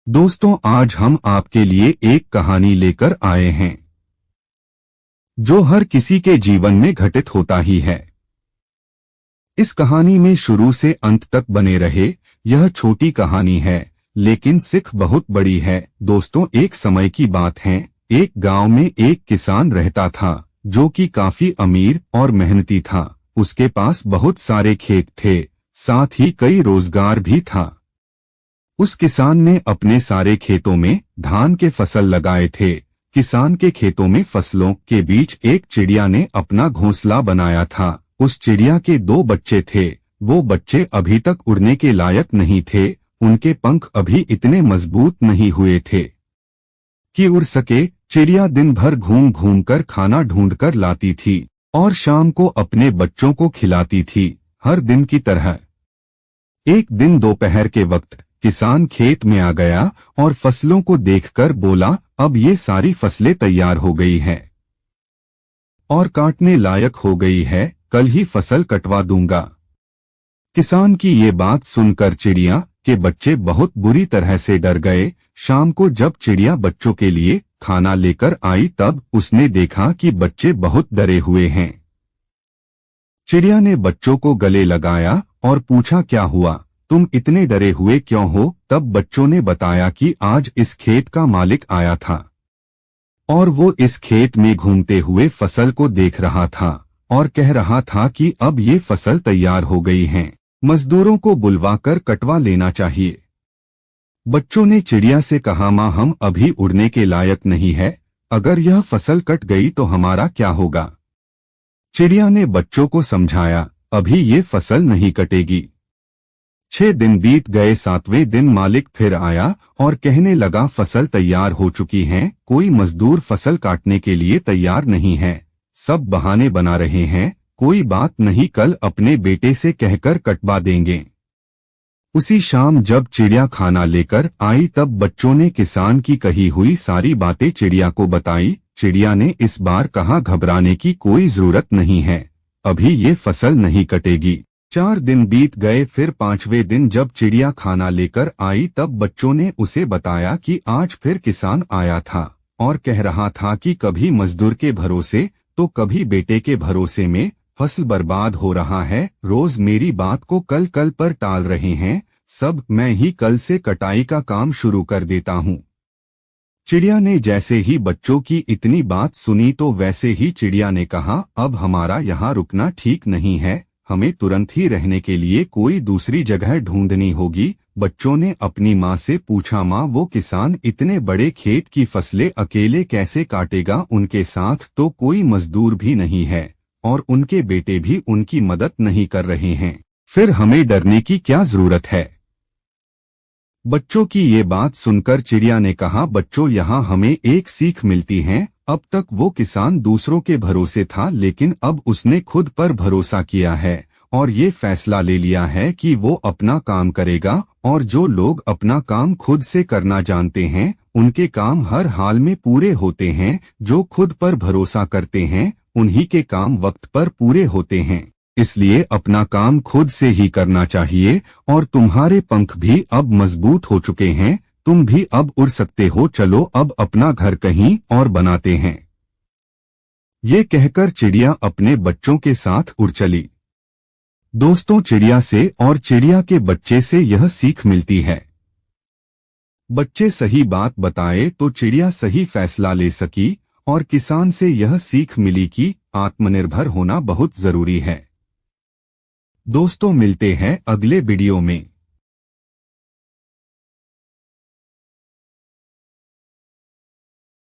दोस्तों, आज हम आपके लिए एक कहानी लेकर आए हैं जो हर किसी के जीवन में घटित होता ही है। इस कहानी में शुरू से अंत तक बने रहे। यह छोटी कहानी है लेकिन सिख बहुत बड़ी है। दोस्तों, एक समय की बात है। एक गांव में एक किसान रहता था जो कि काफी अमीर और मेहनती था। उसके पास बहुत सारे खेत थे, साथ ही कई रोजगार भी था। उस किसान ने अपने सारे खेतों में धान के फसल लगाए थे। किसान के खेतों में फसलों के बीच एक चिड़िया ने अपना घोंसला बनाया था। उस चिड़िया के 2 बच्चे थे। वो बच्चे अभी तक उड़ने के लायक नहीं थे। उनके पंख अभी इतने मजबूत नहीं हुए थे कि उड़ सके। चिड़िया दिन भर घूम घूम कर खाना ढूंढकर लाती थी और शाम को अपने बच्चों को खिलाती थी, हर दिन की तरह। एक दिन दोपहर के वक्त किसान खेत में आ गया और फसलों को देखकर बोला, अब ये सारी फसलें तैयार हो गई हैं और काटने लायक हो गई है, कल ही फसल कटवा दूंगा। किसान की ये बात सुनकर चिड़िया के बच्चे बहुत बुरी तरह से डर गए। शाम को जब चिड़िया बच्चों के लिए खाना लेकर आई तब उसने देखा कि बच्चे बहुत डरे हुए हैं। चिड़िया ने बच्चों को गले लगाया और पूछा, क्या हुआ, तुम इतने डरे हुए क्यों हो? तब बच्चों ने बताया कि आज इस खेत का मालिक आया था और वो इस खेत में घूमते हुए फसल को देख रहा था और कह रहा था कि अब ये फसल तैयार हो गई है, मजदूरों को बुलवाकर कटवा लेना चाहिए। बच्चों ने चिड़िया से कहा, माँ, हम अभी उड़ने के लायक नहीं है, अगर यह फसल कट गई तो हमारा क्या होगा? चिड़िया ने बच्चों को समझाया, अभी ये फसल नहीं कटेगी। 6 दिन बीत गए। 7वें दिन मालिक फिर आया और कहने लगा, फसल तैयार हो चुकी है, कोई मजदूर फसल काटने के लिए तैयार नहीं है, सब बहाने बना रहे हैं। कोई बात नहीं, कल अपने बेटे से कहकर कटवा देंगे। उसी शाम जब चिड़िया खाना लेकर आई तब बच्चों ने किसान की कही हुई सारी बातें चिड़िया को बताई। चिड़िया ने इस बार कहा, घबराने की कोई जरूरत नहीं है, अभी ये फसल नहीं कटेगी। 4 दिन बीत गए। फिर 5वें दिन जब चिड़िया खाना लेकर आई तब बच्चों ने उसे बताया कि आज फिर किसान आया था और कह रहा था कि कभी मजदूर के भरोसे तो कभी बेटे के भरोसे में फसल बर्बाद हो रहा है। रोज मेरी बात को कल कल पर टाल रहे हैं, सब मैं ही कल से कटाई का काम शुरू कर देता हूँ। चिड़िया ने जैसे ही बच्चों की इतनी बात सुनी तो वैसे ही चिड़िया ने कहा, अब हमारा यहाँ रुकना ठीक नहीं है, हमें तुरंत ही रहने के लिए कोई दूसरी जगह ढूंढनी होगी। बच्चों ने अपनी माँ से पूछा, माँ, वो किसान इतने बड़े खेत की फसलें अकेले कैसे काटेगा? उनके साथ तो कोई मजदूर भी नहीं है और उनके बेटे भी उनकी मदद नहीं कर रहे हैं, फिर हमें डरने की क्या जरूरत है? बच्चों की ये बात सुनकर चिड़िया ने कहा, बच्चों, यहाँ हमें एक सीख मिलती है। अब तक वो किसान दूसरों के भरोसे था लेकिन अब उसने खुद पर भरोसा किया है और ये फैसला ले लिया है कि वो अपना काम करेगा। और जो लोग अपना काम खुद से करना जानते हैं उनके काम हर हाल में पूरे होते हैं। जो खुद पर भरोसा करते हैं उन्हीं के काम वक्त पर पूरे होते हैं। इसलिए अपना काम खुद से ही करना चाहिए। और तुम्हारे पंख भी अब मजबूत हो चुके हैं, तुम भी अब उड़ सकते हो, चलो अब अपना घर कहीं और बनाते हैं। ये कहकर चिड़िया अपने बच्चों के साथ उड़ चली। दोस्तों, चिड़िया से और चिड़िया के बच्चे से यह सीख मिलती है। बच्चे सही बात बताए तो चिड़िया सही फैसला ले सकी और किसान से यह सीख मिली कि आत्मनिर्भर होना बहुत जरूरी है। दोस्तों, मिलते हैं अगले वीडियो में।